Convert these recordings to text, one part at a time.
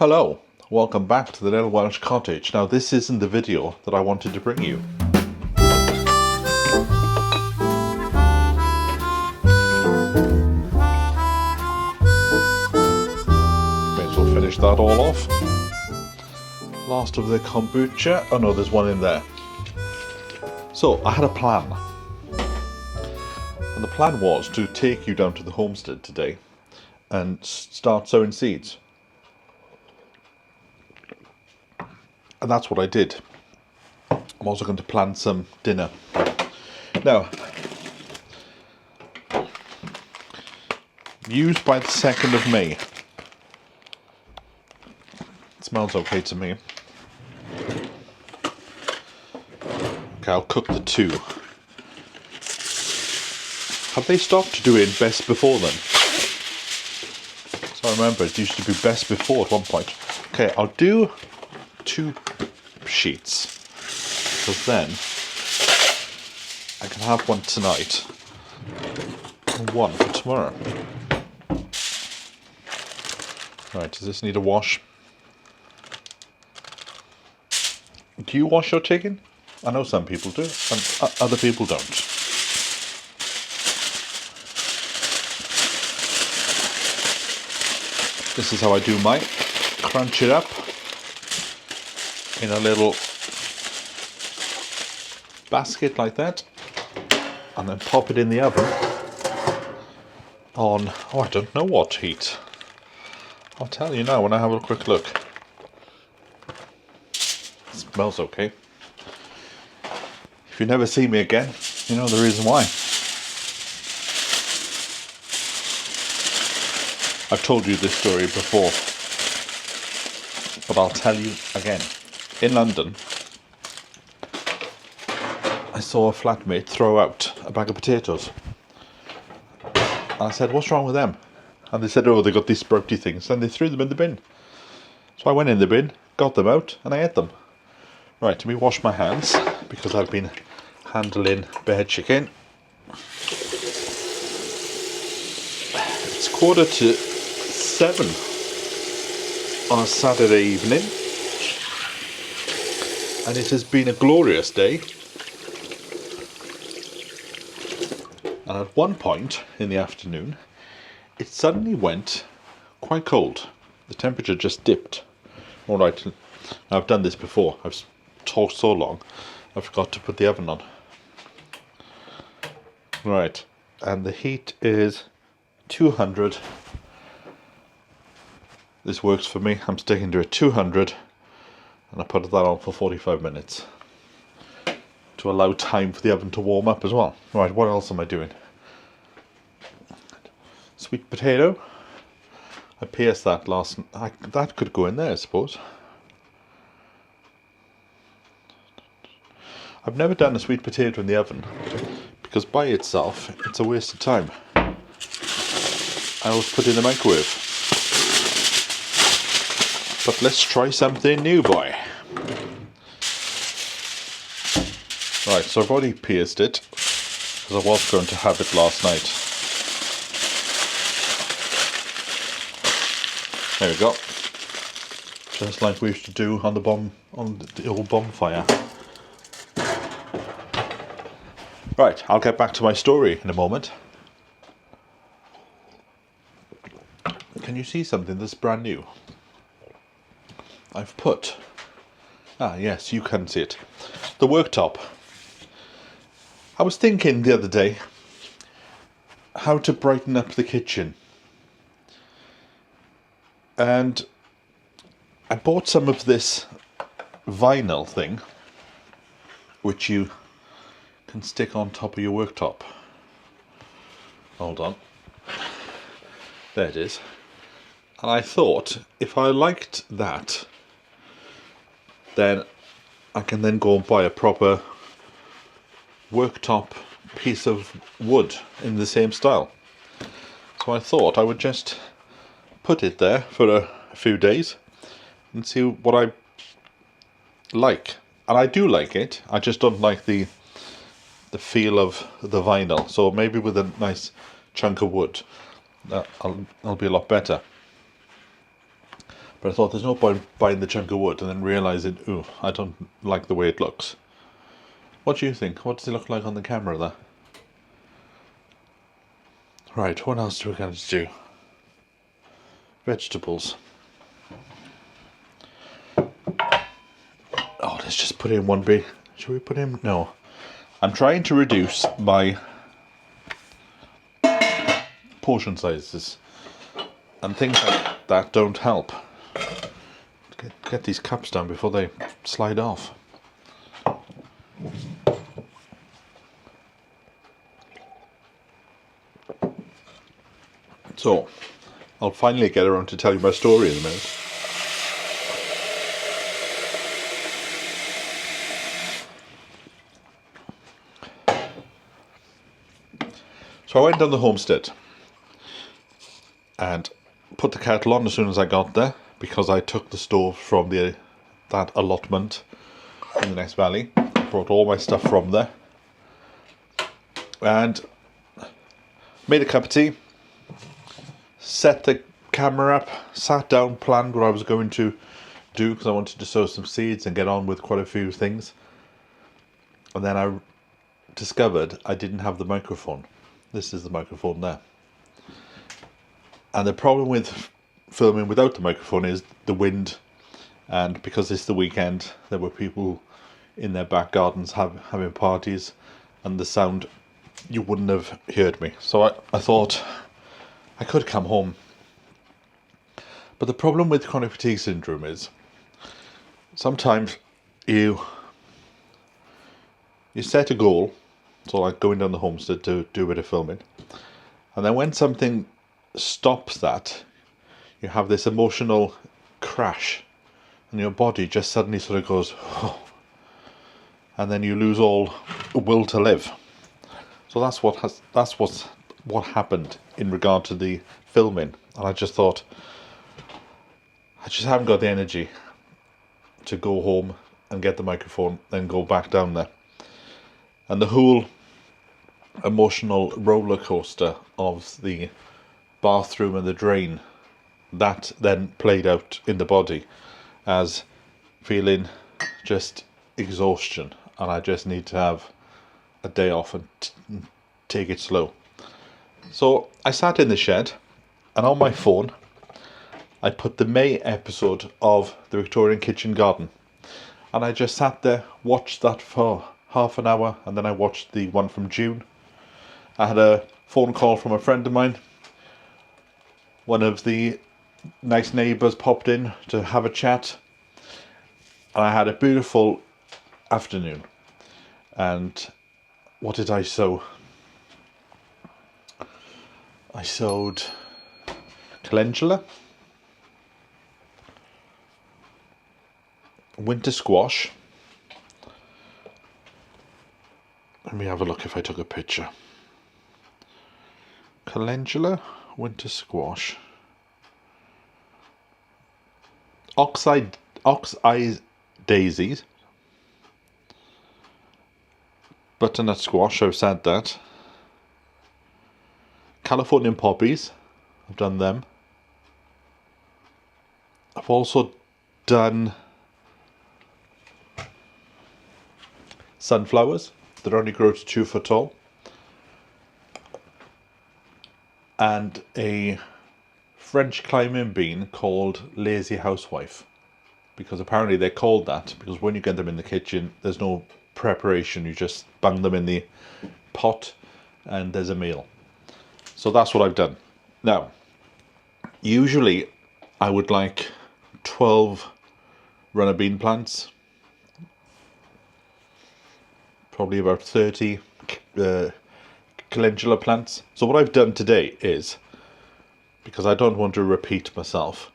Hello, welcome back to the little Welsh cottage. Now this isn't the video that I wanted to bring you. May as well finish that all off. Last of the kombucha. Oh no, there's one in there. So I had a plan. And the plan was to take you down to the homestead today and start sowing seeds. And that's what I did. I'm also going to plan some dinner. Now, used by the 2nd of May. It smells okay to me. Okay, I'll cook the two. Have they stopped doing best before then? So I remember it used to be best before at one point. Okay, I'll do 2 sheets, because then I can have one tonight and one for tomorrow. Right, does this need a wash? Do you wash your chicken? I know some people do, and other people don't. This is how I do mine. Crunch it up in a little basket like that, and then pop it in the oven on, I don't know what heat. I'll tell you now when I have a quick look. It smells okay. If you never see me again, you know the reason why. I've told you this story before, but I'll tell you again. In London, I saw a flatmate throw out a bag of potatoes. And I said, what's wrong with them? And they said, oh, they got these sprouty things. And they threw them in the bin. So I went in the bin, got them out, and I ate them. Right, let me wash my hands, because I've been handling bare chicken. It's 7:15 on a Saturday evening. And it has been a glorious day. And at one point in the afternoon, it suddenly went quite cold. The temperature just dipped. Alright, I've done this before. I've talked so long, I forgot to put the oven on. Right, and the heat is 200. This works for me. I'm sticking to it 200. And I put that on for 45 minutes to allow time for the oven to warm up as well. Right, what else am I doing? Sweet potato. I pierced that that could go in there, I suppose. I've never done a sweet potato in the oven because by itself it's a waste of time. I always put it in the microwave. But let's try something new, boy. Right, so I've already pierced it, because I was going to have it last night. There we go. Just like we used to do on the old bonfire. Right, I'll get back to my story in a moment. Can you see something that's brand new? I've put, yes, you can see it, the worktop. I was thinking the other day how to brighten up the kitchen, and I bought some of this vinyl thing which you can stick on top of your worktop. Hold on, there it is. And I thought if I liked that, then I can then go and buy a proper worktop piece of wood in the same style. So I thought I would just put it there for a few days and see what I like. And I do like it, I just don't like the feel of the vinyl. So maybe with a nice chunk of wood, I'll be a lot better. But I thought there's no point buying the chunk of wood and then realising, ooh, I don't like the way it looks. What do you think? What does it look like on the camera there? Right, what else do we got to do? Vegetables. Oh, let's just put in one big. Should we put in? No. I'm trying to reduce my portion sizes. And things like that don't help. Get these cups down before they slide off. So, I'll finally get around to tell you my story in a minute. So I went down the Homestead and put the kettle on as soon as I got there, because I took the stove from that allotment in the next valley. Brought all my stuff from there and made a cup of tea, set the camera up, sat down, planned what I was going to do, because I wanted to sow some seeds and get on with quite a few things. And then I discovered I didn't have the microphone. This is the microphone there. And the problem with filming without the microphone is the wind, and because it's the weekend, there were people in their back gardens having parties, and the sound, you wouldn't have heard me. So I thought I could come home. But the problem with chronic fatigue syndrome is sometimes you set a goal, so like going down the Homestead to do a bit of filming, and then when something stops that, you have this emotional crash and your body just suddenly sort of goes, oh, and then you lose all will to live. So that's what happened in regard to the filming. And I just thought, I just haven't got the energy to go home and get the microphone and go back down there. And the whole emotional roller coaster of the bathroom and the drain, that then played out in the body as feeling just exhaustion, and I just need to have a day off and take it slow. So I sat in the shed, and on my phone I put the May episode of the Victorian Kitchen Garden, and I just sat there, watched that for half an hour, and then I watched the one from June. I had a phone call from a friend of mine. One of the nice neighbours popped in to have a chat, and I had a beautiful afternoon. And what did I sow? I sowed calendula, winter squash. Let me have a look if I took a picture. Calendula, winter squash, ox-eye daisies, butternut squash, I've said that. Californian poppies, I've done them. I've also done sunflowers that only grow to 2 foot tall, and a French climbing bean called Lazy Housewife, because apparently they're called that because when you get them in the kitchen, there's no preparation, you just bang them in the pot and there's a meal. So that's what I've done. Now, usually I would like 12 runner bean plants, probably about 30 calendula plants. So what I've done today is, because I don't want to repeat myself,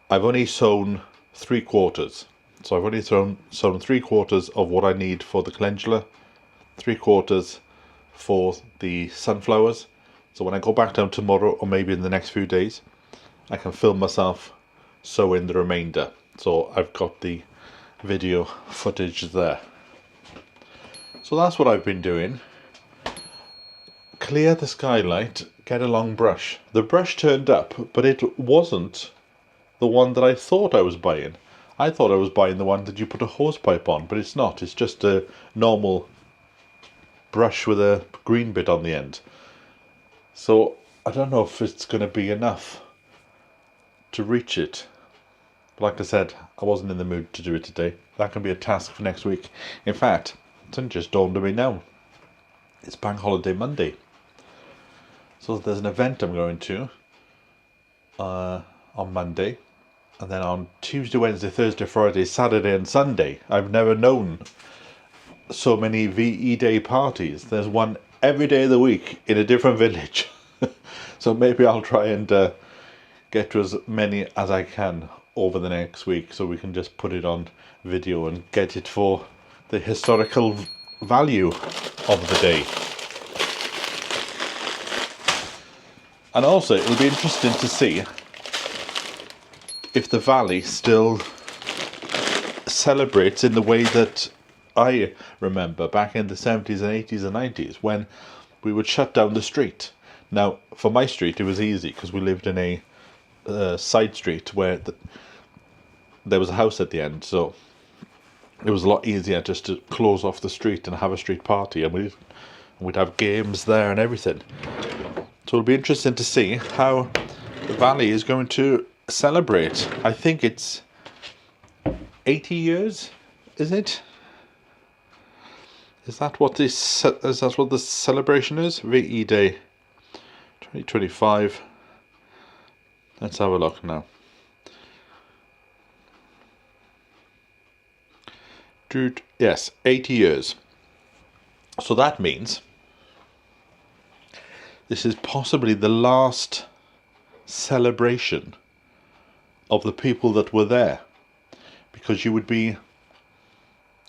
I've only sown 3/4. So I've only sown 3/4 of what I need for the calendula, 3/4 for the sunflowers. So when I go back down tomorrow, or maybe in the next few days, I can film myself sowing the remainder. So I've got the video footage there. So that's what I've been doing. Clear the skylight, get a long brush. The brush turned up, but it wasn't the one that I thought I was buying. I thought I was buying the one that you put a hose pipe on, but it's not. It's just a normal brush with a green bit on the end. So I don't know if it's going to be enough to reach it. But like I said, I wasn't in the mood to do it today. That can be a task for next week. In fact, it's just dawned on me now. It's Bank Holiday Monday. So there's an event I'm going to on Monday. And then on Tuesday, Wednesday, Thursday, Friday, Saturday and Sunday. I've never known so many VE Day parties. There's one every day of the week in a different village. So maybe I'll try and get to as many as I can over the next week, so we can just put it on video and get it for the historical value of the day. And also it'll be interesting to see if the valley still celebrates in the way that I remember back in the 70s and 80s and 90s, when we would shut down the street. Now, for my street, it was easy because we lived in a side street where there was a house at the end, so it was a lot easier just to close off the street and have a street party, and we'd have games there and everything. So it'll be interesting to see how the valley is going to celebrate. I think it's 80 years, is it? Is that what the celebration is? VE Day 2025. Let's have a look now. Dude, yes, 80 years. So that means this is possibly the last celebration of the people that were there. Because you would be,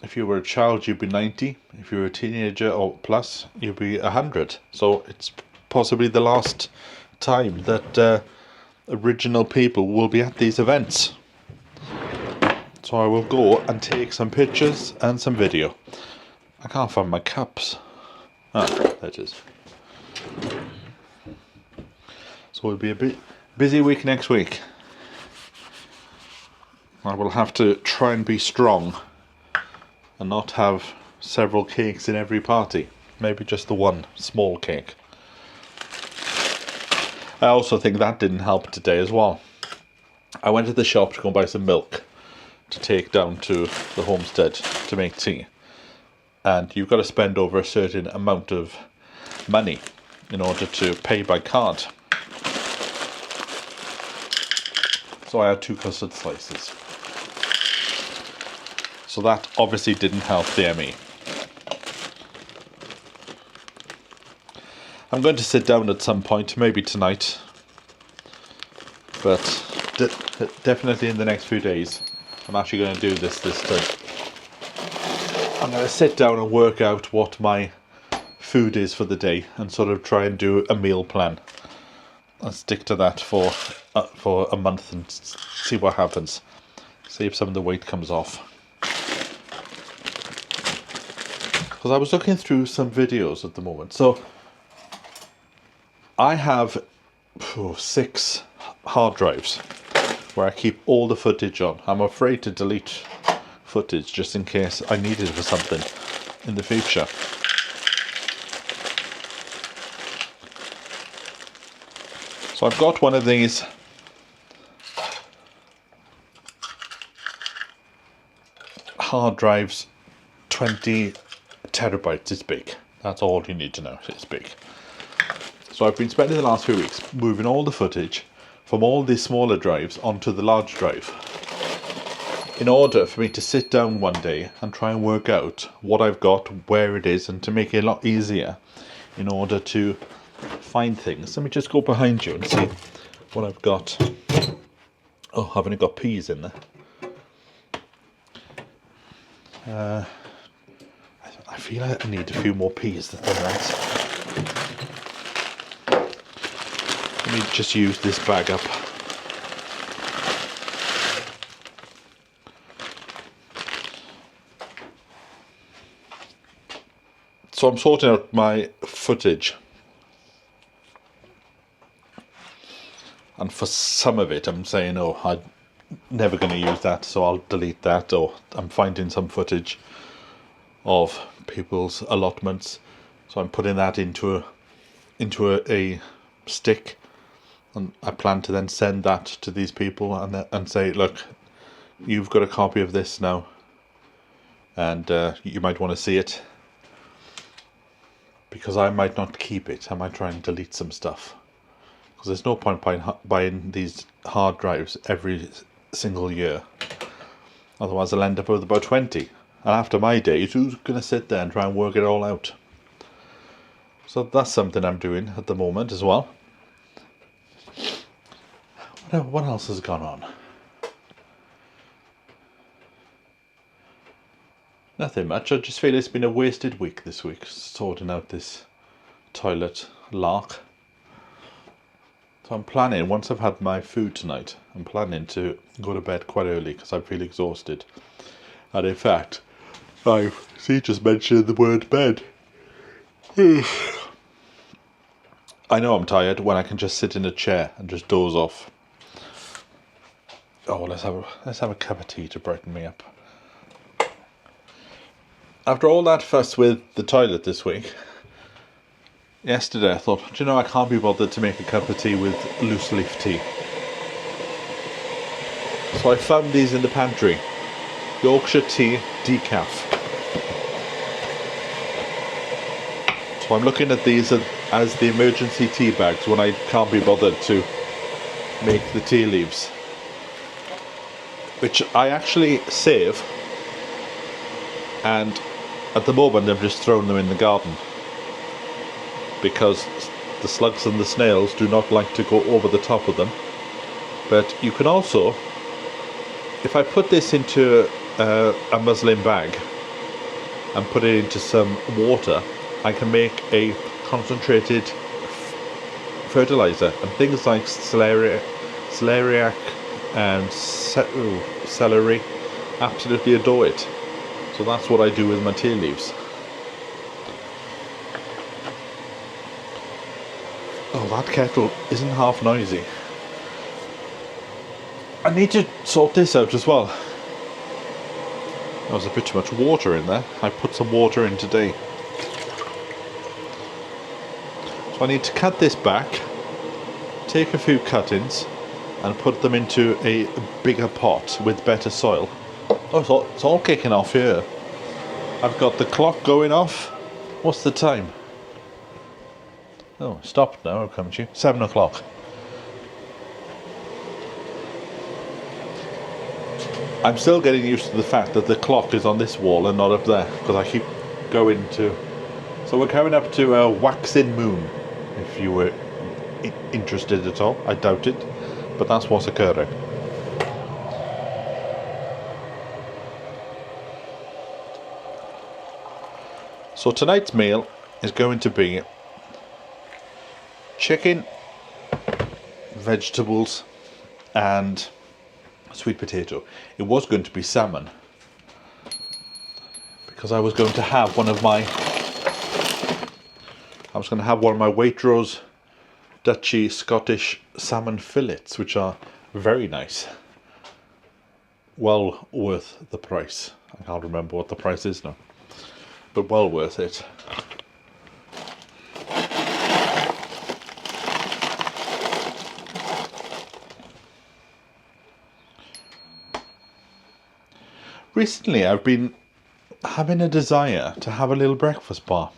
if you were a child, you'd be 90. If you were a teenager or plus, you'd be 100. So it's possibly the last time that original people will be at these events. So I will go and take some pictures and some video. I can't find my cups. Ah, there it is. So it'll be a bit busy week next week. I will have to try and be strong and not have several cakes in every party. Maybe just the one small cake. I also think that didn't help today as well. I went to the shop to go and buy some milk to take down to the homestead to make tea. And you've got to spend over a certain amount of money in order to pay by card. So I had 2 custard slices. So that obviously didn't help the ME. I'm going to sit down at some point, maybe tonight, but definitely in the next few days. I'm actually going to do this time. I'm going to sit down and work out what my food is for the day and sort of try and do a meal plan. I'll stick to that for a month and see what happens. See if some of the weight comes off. Because I was looking through some videos at the moment. So I have 6 hard drives where I keep all the footage on. I'm afraid to delete footage just in case I need it for something in the future. So I've got one of these hard drives, 20 terabytes. It's big. That's all you need to know. It's big. So I've been spending the last few weeks moving all the footage from all these smaller drives onto the large drive, in order for me to sit down one day and try and work out what I've got, where it is, and to make it a lot easier in order to find things. Let me just go behind you and see what I've got. Oh, I've only got peas in there. I feel like I need a few more peas than that. Let me just use this bag up. So I'm sorting out my footage. And for some of it I'm saying, oh, never going to use that, so I'll delete that. Or I'm finding some footage of people's allotments, so I'm putting that into a stick, and I plan to then send that to these people and say, look, you've got a copy of this now, and you might want to see it, because I might not keep it. I might try and delete some stuff, because there's no point buying these hard drives every single year. Otherwise I'll end up with about 20. And after my days, who's going to sit there and try and work it all out? So that's something I'm doing at the moment as well. What else has gone on? Nothing much. I just feel it's been a wasted week this week, sorting out this toilet lark. So I'm planning, once I've had my food tonight, I'm planning to go to bed quite early because I feel exhausted. And in fact, I just mentioned the word bed. I know I'm tired when I can just sit in a chair and just doze off. Oh, let's have a cup of tea to brighten me up. After all that fuss with the toilet this week, yesterday I thought, do you know, I can't be bothered to make a cup of tea with loose leaf tea. So I found these in the pantry. Yorkshire tea decaf. So I'm looking at these as the emergency tea bags when I can't be bothered to make the tea leaves, which I actually save, and at the moment I've just thrown them in the garden because the slugs and the snails do not like to go over the top of them. But you can also, if I put this into a muslin bag and put it into some water, I can make a concentrated fertilizer, and things like celeriac and celery absolutely adore it. So that's what I do with my tea leaves. Oh, that kettle isn't half noisy. I need to sort this out as well. There was a bit too much water in there. I put some water in today. So I need to cut this back, take a few cuttings and put them into a bigger pot with better soil. Oh, it's all kicking off here. I've got the clock going off. What's the time? Oh, stopped now, I'll come to you. 7 o'clock. I'm still getting used to the fact that the clock is on this wall and not up there, because I keep going to... So we're coming up to a waxing moon, if you were interested at all. I doubt it, but that's what's occurring. So tonight's meal is going to be chicken, vegetables and sweet potato. It was going to be salmon because I was going to have one of my Waitrose Dutchy Scottish salmon fillets, which are very nice. Well worth the price. I can't remember what the price is now, but well worth it. Recently I've been having a desire to have a little breakfast bar.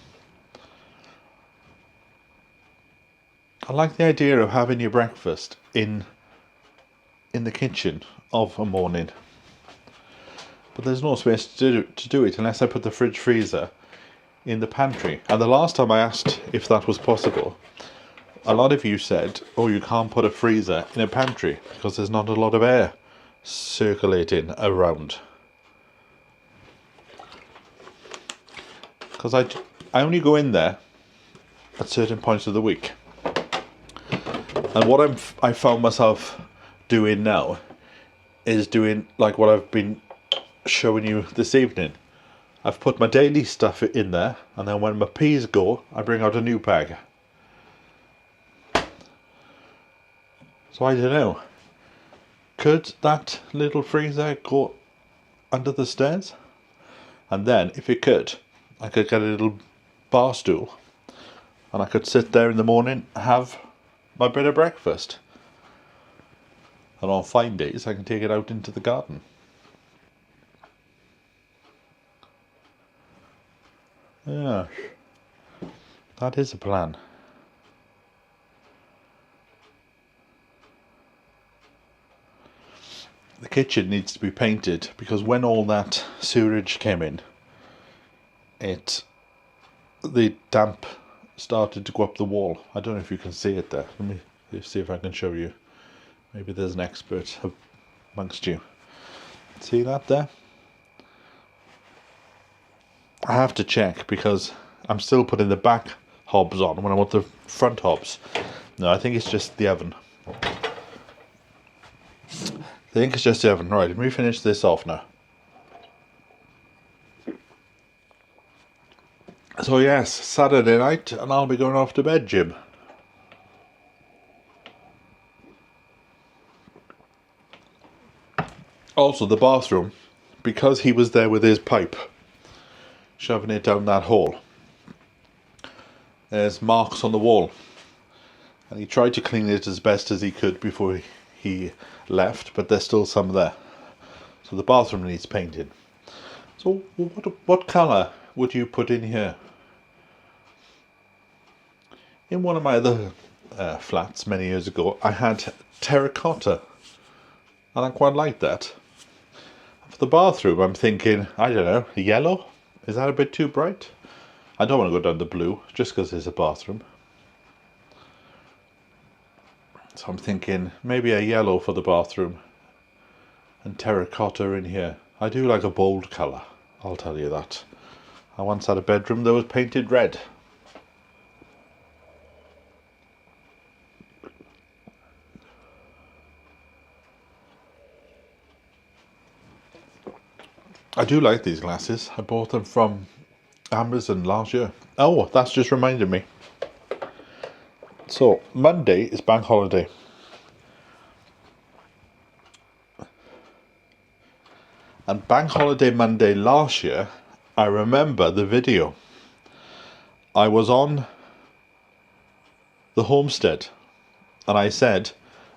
I like the idea of having your breakfast in the kitchen of a morning. But there's no space to do it unless I put the fridge freezer in the pantry. And the last time I asked if that was possible, a lot of you said, oh, you can't put a freezer in a pantry because there's not a lot of air circulating around. Because I only go in there at certain points of the week. And what I found myself doing now is doing like what I've been showing you this evening. I've put my daily stuff in there, and then when my peas go, I bring out a new bag. So I don't know. Could that little freezer go under the stairs? And then, if it could, I could get a little bar stool and I could sit there in the morning, have my bit of breakfast. And on fine days, I can take it out into the garden. Yeah, that is a plan. The kitchen needs to be painted because when all that sewerage came in, the damp started to go up the wall. I don't know if you can see it there. Let me see if I can show you. Maybe there's an expert amongst you. See that there? I have to check because I'm still putting the back hobs on when I want the front hobs. No, I think it's just the oven. I think it's just the oven. Right, let me finish this off now. So yes, Saturday night and I'll be going off to bed, Jim. Also the bathroom, because he was there with his pipe, shoving it down that hole. There's marks on the wall. And he tried to clean it as best as he could before he left, but there's still some there. So the bathroom needs painting. So what colour would you put in here? In one of my other flats many years ago, I had terracotta, and I quite liked that. For the bathroom, I'm thinking, I don't know, yellow? Is that a bit too bright? I don't want to go down the blue, just because it's a bathroom. So I'm thinking, maybe a yellow for the bathroom, and terracotta in here. I do like a bold colour, I'll tell you that. I once had a bedroom that was painted red. I do like these glasses. I bought them from Amazon last year. Oh, that's just reminded me. So, Monday is bank holiday. And bank holiday Monday last year, I remember the video. I was on the Homestead and I said,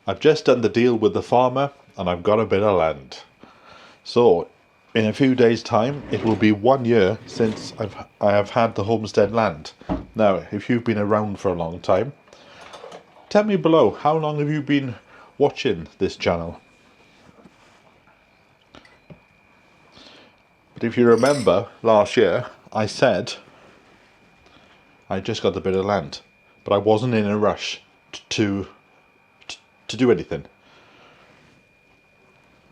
I've just done the deal with the farmer and I've got a bit of land. So, in a few days' time, it will be 1 year since I have had the homestead land. Now, if you've been around for a long time, tell me below, how long have you been watching this channel? But if you remember, last year, I said I just got a bit of land, but I wasn't in a rush to do anything.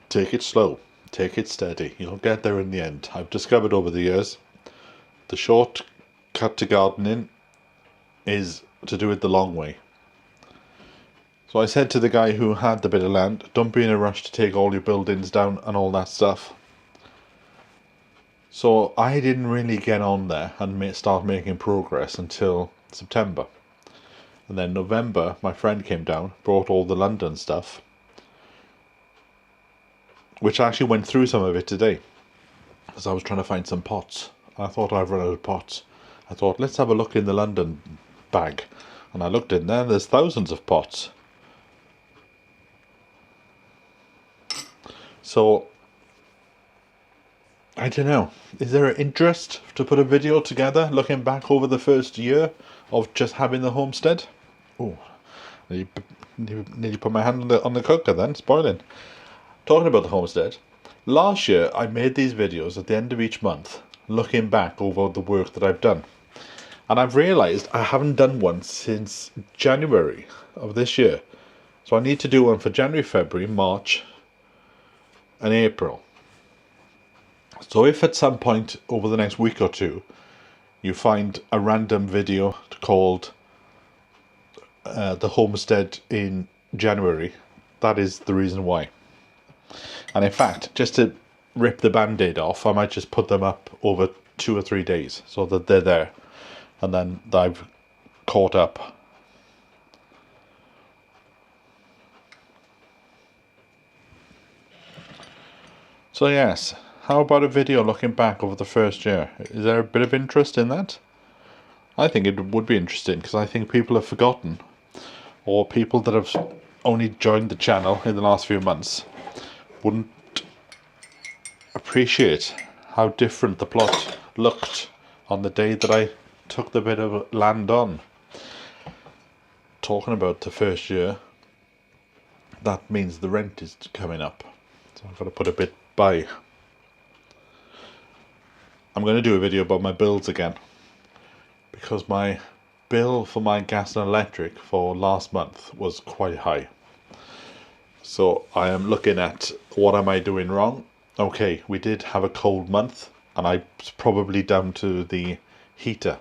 Take it slow. Take it steady. You'll get there in the end. I've discovered over the years the short cut to gardening is to do it the long way. So I said to the guy who had the bit of land, don't be in a rush to take all your buildings down and all that stuff. So I didn't really get on there and start making progress until September. And then November, my friend came down, brought all the London stuff, which I actually went through some of it today, because I was trying to find some pots. I thought I've run out of pots. I thought, let's have a look in the London bag. And I looked in there, and there's thousands of pots. So, I don't know. Is there an interest to put a video together, looking back over the first year of just having the homestead? Oh, nearly put my hand on the cooker then, it's boiling. Talking about the homestead, last year I made these videos at the end of each month, looking back over the work that I've done. And I've realised I haven't done one since January of this year. So I need to do one for January, February, March and April. So if at some point over the next week or two you find a random video called the homestead in January, that is the reason why. And in fact, just to rip the band-aid off, I might just put them up over 2 or 3 days so that they're there and then I've caught up. So yes, how about a video looking back over the first year? Is there a bit of interest in that? I think it would be interesting because I think people have forgotten, or people that have only joined the channel in the last few months wouldn't appreciate how different the plot looked on the day that I took the bit of land on. Talking about the first year, that means the rent is coming up, so I've got to put a bit by. I'm going to do a video about my bills again, because my bill for my gas and electric for last month was quite high. So I am looking at what am I doing wrong. Okay, we did have a cold month, and I was probably down to the heater,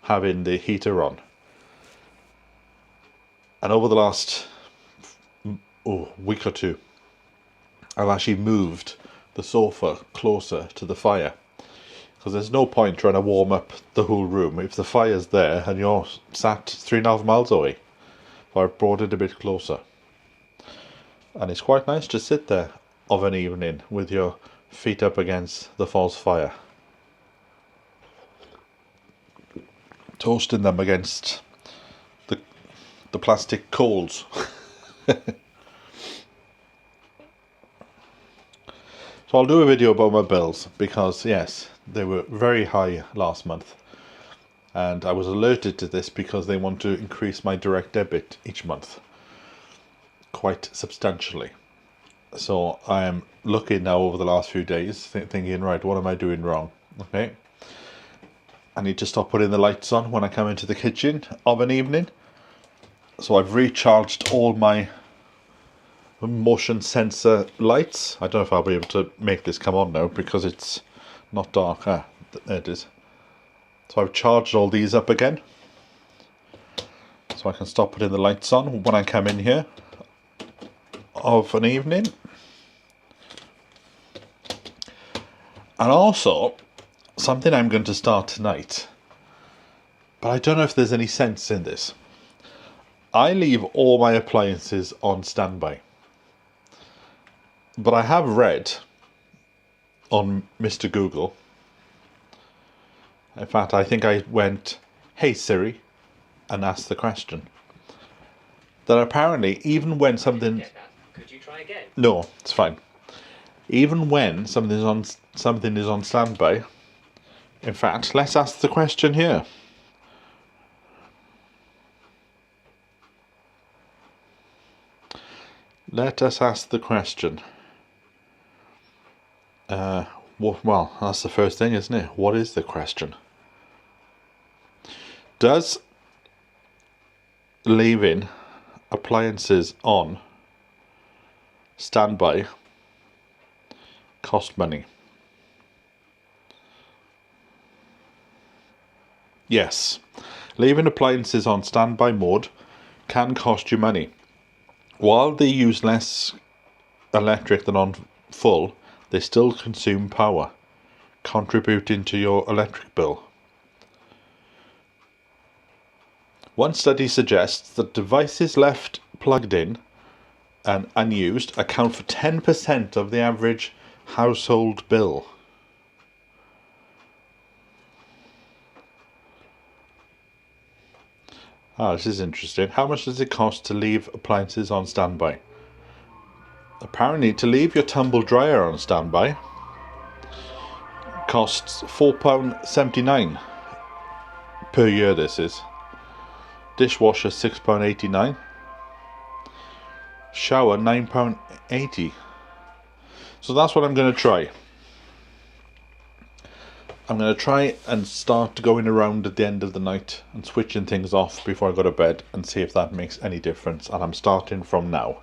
having the heater on. And over the last week or two, I've actually moved the sofa closer to the fire, because there's no point trying to warm up the whole room if the fire's there and you're sat 3.5 miles away. So I've brought it a bit closer, and it's quite nice to sit there of an evening with your feet up against the false fire, toasting them against the plastic coals. So I'll do a video about my bills, because yes, they were very high last month, and I was alerted to this because they want to increase my direct debit each month quite substantially. So I am looking now over the last few days, thinking, right, what am I doing wrong? Okay, I need to stop putting the lights on when I come into the kitchen of an evening. So I've recharged all my motion sensor lights. I don't know if I'll be able to make this come on now because it's not dark. There it is. So I've charged all these up again, so I can stop putting the lights on when I come in here of an evening. And also, something I'm going to start tonight, but I don't know if there's any sense in this. I leave all my appliances on standby. But I have read on Mr. Google, in fact I think I went, "Hey Siri," and asked the question, that apparently even when something... Could you try again? No, it's fine. Even when something is on standby, in fact, let's ask the question here. Let us ask the question. Well, that's the first thing, isn't it? What is the question? Does leaving appliances on standby cost money? Yes, leaving appliances on standby mode can cost you money. While they use less electric than on full, they still consume power, contributing to your electric bill. One study suggests that devices left plugged in and unused account for 10% of the average household bill. This is interesting. How much does it cost to leave appliances on standby? Apparently, to leave your tumble dryer on standby costs £4.79 per year. This is. Dishwasher £6.89. Shower £9.80. So that's what I'm going to try. I'm going to try and start going around at the end of the night and switching things off before I go to bed and see if that makes any difference. And I'm starting from now.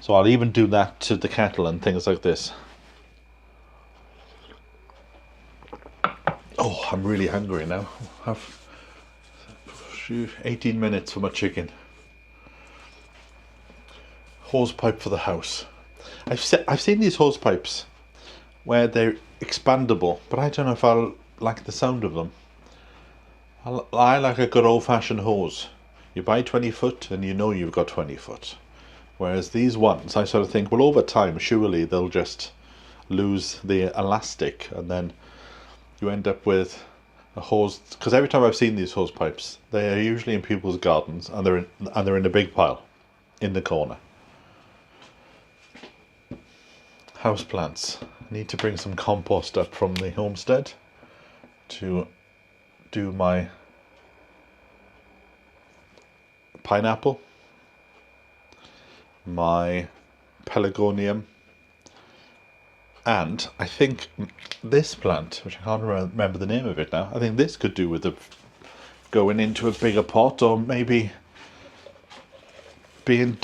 So I'll even do that to the kettle and things like this. Oh, I'm really hungry now. I've 18 minutes for my chicken. Hose pipe for the house. I've seen these hose pipes where they're expandable, but I don't know if I'll like the sound of them. I like a good old-fashioned hose. You buy 20 foot and you know you've got 20 foot. Whereas these ones, I sort of think, well, over time, surely they'll just lose the elastic, and then you end up with a hose. Because every time I've seen these hose pipes, they are usually in people's gardens, and they're in a big pile in the corner. Houseplants. I need to bring some compost up from the homestead to do my pineapple, my pelargonium, and I think this plant, which I can't remember the name of it now, I think this could do with going into a bigger pot, or maybe being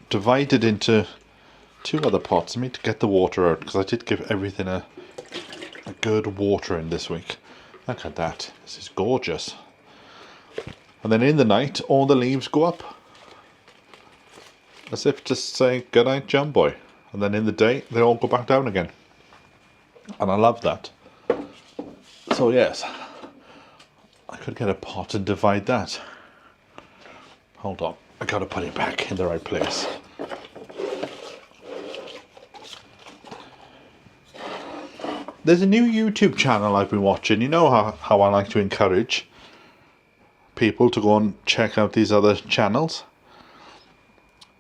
divided into 2 other pots. I need to get the water out, because I did give everything a good watering this week. Look at that, this is gorgeous. And then in the night, all the leaves go up, as if to say, good night, John boy. And then in the day, they all go back down again. And I love that. So yes, I could get a pot and divide that. Hold on, I gotta put it back in the right place. There's a new YouTube channel I've been watching. You know how I like to encourage people to go and check out these other channels.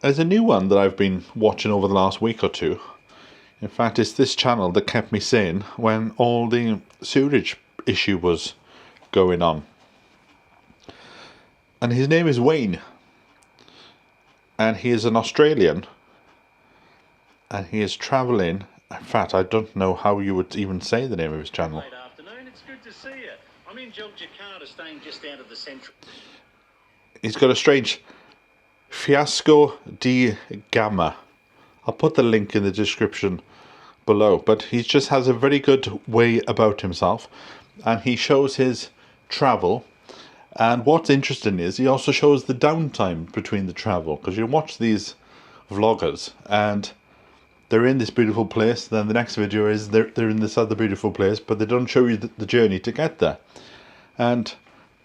There's a new one that I've been watching over the last week or two. In fact, it's this channel that kept me sane when all the sewage issue was going on. And his name is Wayne. And he is an Australian. And he is travelling. In fact, I don't know how you would even say the name of his channel. Good afternoon, it's good to see you. I'm in Jakarta, staying just out of the central. He's got a strange fiasco di gamma. I'll put the link in the description below, but he just has a very good way about himself, and he shows his travel. And what's interesting is he also shows the downtime between the travel, because you watch these vloggers and they're in this beautiful place, then the next video is they're in this other beautiful place, but they don't show you the journey to get there. And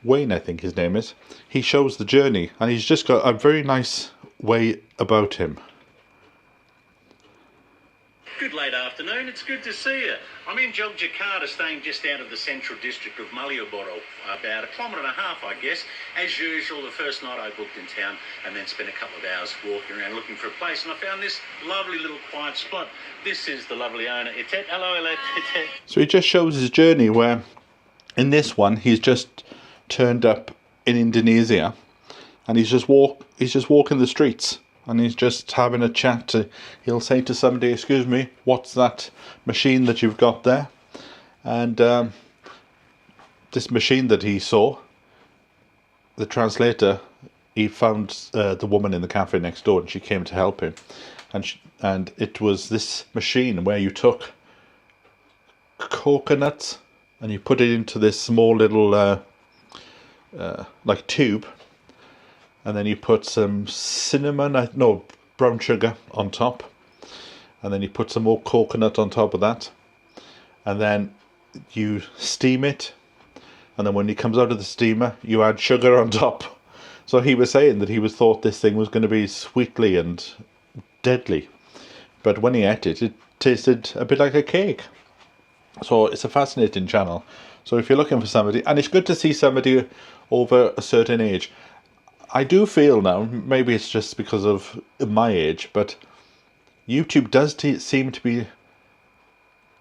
Wayne, I think his name is, he shows the journey, and he's just got a very nice way about him. Good late afternoon, it's good to see you. I'm in Jakarta, staying just out of the central district of Malioboro, about 1.5 kilometres, I guess. As usual, the first night I booked in town, and then spent a couple of hours walking around looking for a place, and I found this lovely little quiet spot. This is the lovely owner, Itet. Hello, Itet. So he just shows his journey, where in this one he's just turned up in Indonesia, and he's just walking the streets. And he's just having a chat. He'll say to somebody, excuse me, what's that machine that you've got there? And this machine that he saw, the translator, he found the woman in the cafe next door, and she came to help him. And it was this machine where you took coconuts and you put it into this small little like tube. And then you put some brown sugar on top. And then you put some more coconut on top of that. And then you steam it. And then when it comes out of the steamer, you add sugar on top. So he was saying that he thought this thing was going to be sweetly and deadly. But when he ate it, it tasted a bit like a cake. So it's a fascinating channel. So if you're looking for somebody, and it's good to see somebody over a certain age. I do feel now, maybe it's just because of my age, but YouTube does seem to be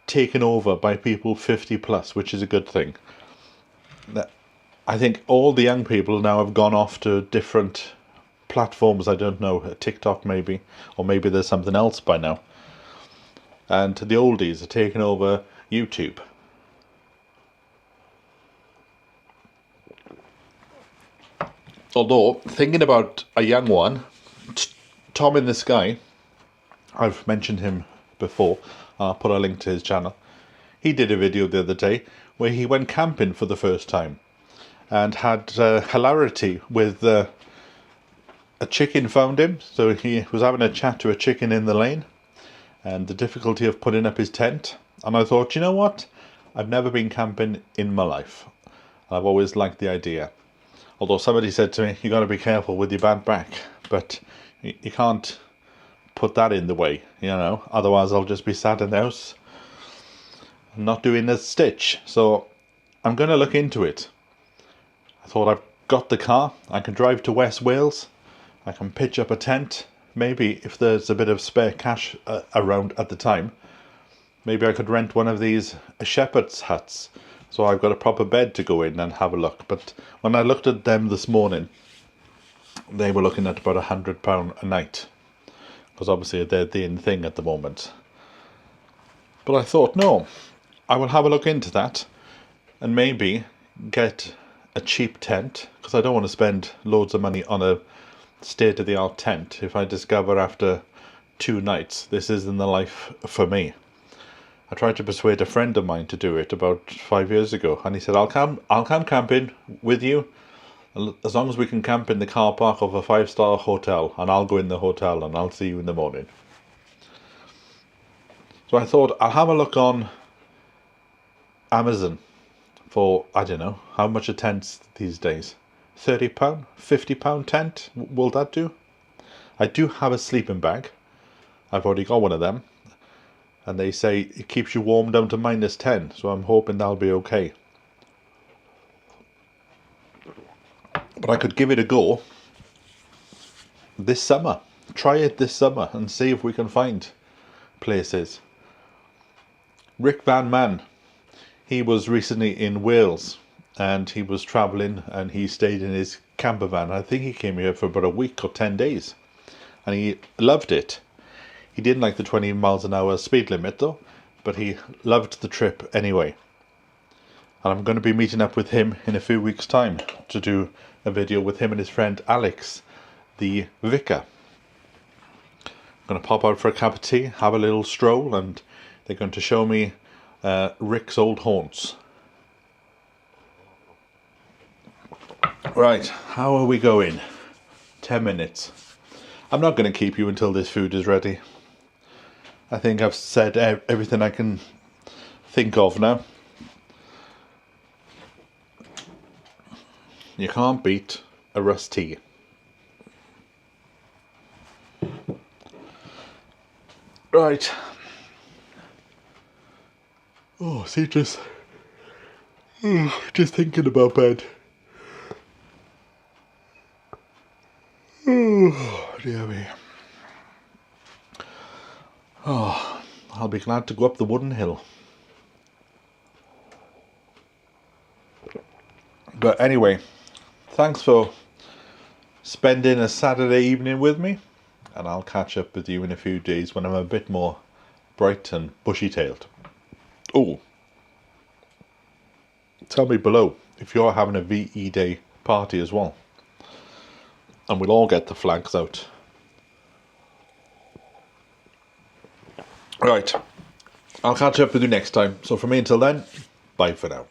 taken over by people 50 plus, which is a good thing. I think all the young people now have gone off to different platforms. I don't know, TikTok maybe, or maybe there's something else by now. And the oldies are taking over YouTube. Although, thinking about a young one, Tom in the Sky, I've mentioned him before, I'll put a link to his channel. He did a video the other day where he went camping for the first time and had hilarity with a chicken found him. So he was having a chat to a chicken in the lane and the difficulty of putting up his tent. And I thought, you know what? I've never been camping in my life. I've always liked the idea. Although somebody said to me, you got to be careful with your bad back. But you can't put that in the way, you know. Otherwise I'll just be sat in the house I'm not doing a stitch, so I'm going to look into it. I thought I've got the car, I can drive to West Wales, I can pitch up a tent. Maybe if there's a bit of spare cash around at the time, maybe I could rent one of these shepherd's huts, so I've got a proper bed to go in and have a look. But when I looked at them this morning, they were looking at about £100 a night, because obviously they're the in thing at the moment. But I thought, no, I will have a look into that and maybe get a cheap tent, because I don't want to spend loads of money on a state-of-the-art tent if I discover after 2 nights this isn't the life for me. I tried to persuade a friend of mine to do it about 5 years ago, and he said, I'll come camping with you as long as we can camp in the car park of a 5-star hotel, and I'll go in the hotel and I'll see you in the morning. So I thought I'll have a look on Amazon for, I don't know, how much a tent these days? £30? £50 tent? Will that do? I do have a sleeping bag. I've already got one of them. And they say it keeps you warm down to -10, so I'm hoping that'll be okay. But I could give it a go this summer. Try it this summer and see if we can find places. Rick Van Man, he was recently in Wales and he was travelling and he stayed in his camper van. I think he came here for about a week or 10 days and he loved it. He didn't like the 20 miles an hour speed limit though, but he loved the trip anyway. And I'm going to be meeting up with him in a few weeks' time to do a video with him and his friend Alex, the vicar. I'm going to pop out for a cup of tea, have a little stroll, and they're going to show me Rick's old haunts. Right, how are we going? 10 minutes. I'm not going to keep you until this food is ready. I think I've said everything I can think of now. You can't beat a rust tea. Right. Oh, see, just thinking about bed. Oh, dear me. Oh, I'll be glad to go up the wooden hill. But anyway, thanks for spending a Saturday evening with me, and I'll catch up with you in a few days when I'm a bit more bright and bushy-tailed. Oh, tell me below if you're having a VE Day party as well, and we'll all get the flags out. Right, I'll catch up with you next time. So from me until then, bye for now.